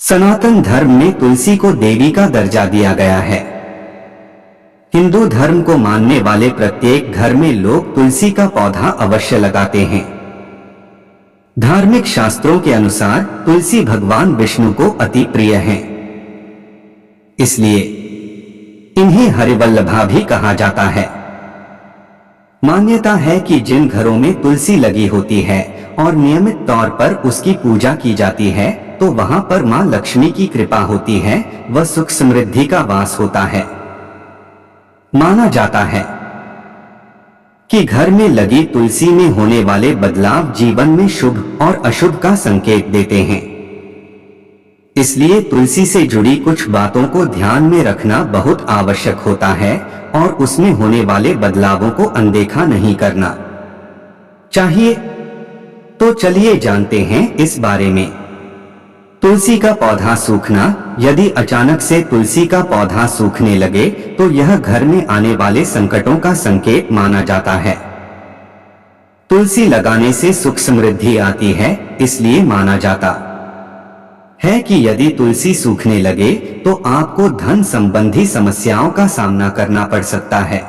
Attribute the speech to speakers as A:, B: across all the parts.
A: सनातन धर्म में तुलसी को देवी का दर्जा दिया गया है। हिंदू धर्म को मानने वाले प्रत्येक घर में लोग तुलसी का पौधा अवश्य लगाते हैं। धार्मिक शास्त्रों के अनुसार तुलसी भगवान विष्णु को अति प्रिय हैं। इसलिए इन्हें हरिवल्लभा भी कहा जाता है। मान्यता है कि जिन घरों में तुलसी लगी होती है और नियमित तौर पर उसकी पूजा की जाती है तो वहां पर मां लक्ष्मी की कृपा होती है, व सुख समृद्धि का वास होता है। माना जाता है कि घर में लगी तुलसी में होने वाले बदलाव जीवन में शुभ और अशुभ का संकेत देते हैं। इसलिए तुलसी से जुड़ी कुछ बातों को ध्यान में रखना बहुत आवश्यक होता है और उसमें होने वाले बदलावों को अनदेखा नहीं करना चाहिए। तो चलिए जानते हैं इस बारे में। तुलसी का पौधा सूखना। यदि अचानक से तुलसी का पौधा सूखने लगे तो यह घर में आने वाले संकटों का संकेत माना जाता है। तुलसी लगाने से सुख समृद्धि आती है, इसलिए माना जाता है कि यदि तुलसी सूखने लगे तो आपको धन संबंधी समस्याओं का सामना करना पड़ सकता है।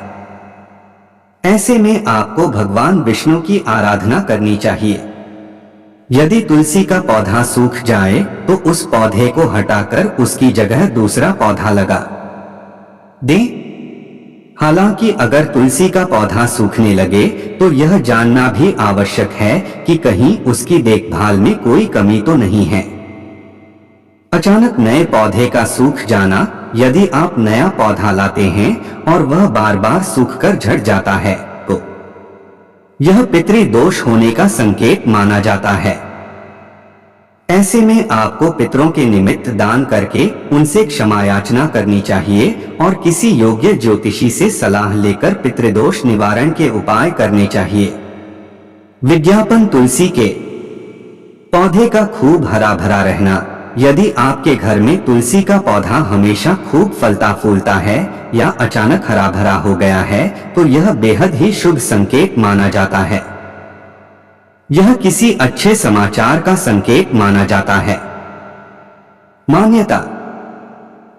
A: ऐसे में आपको भगवान विष्णु की आराधना करनी चाहिए। यदि तुलसी का पौधा सूख जाए तो उस पौधे को हटाकर उसकी जगह दूसरा पौधा लगा दें। हालांकि अगर तुलसी का पौधा सूखने लगे तो यह जानना भी आवश्यक है कि कहीं उसकी देखभाल में कोई कमी तो नहीं है। अचानक नए पौधे का सूख जाना। यदि आप नया पौधा लाते हैं और वह बार बार सूखकर झड़ जाता है तो यह पितृदोष होने का संकेत माना जाता है। ऐसे में आपको पितरों के निमित्त दान करके उनसे क्षमा याचना करनी चाहिए और किसी योग्य ज्योतिषी से सलाह लेकर पितृदोष निवारण के उपाय करने चाहिए। विज्ञापन। तुलसी के पौधे का खूब हरा भरा रहना। यदि आपके घर में तुलसी का पौधा हमेशा खूब फलता फूलता है या अचानक हरा भरा हो गया है तो यह बेहद ही शुभ संकेत माना जाता है। यह किसी अच्छे समाचार का संकेत माना जाता है। मान्यता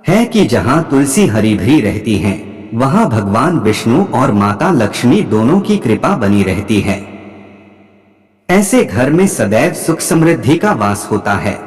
A: है कि जहां तुलसी हरी भरी रहती है वहां भगवान विष्णु और माता लक्ष्मी दोनों की कृपा बनी रहती है। ऐसे घर में सदैव सुख समृद्धि का वास होता है।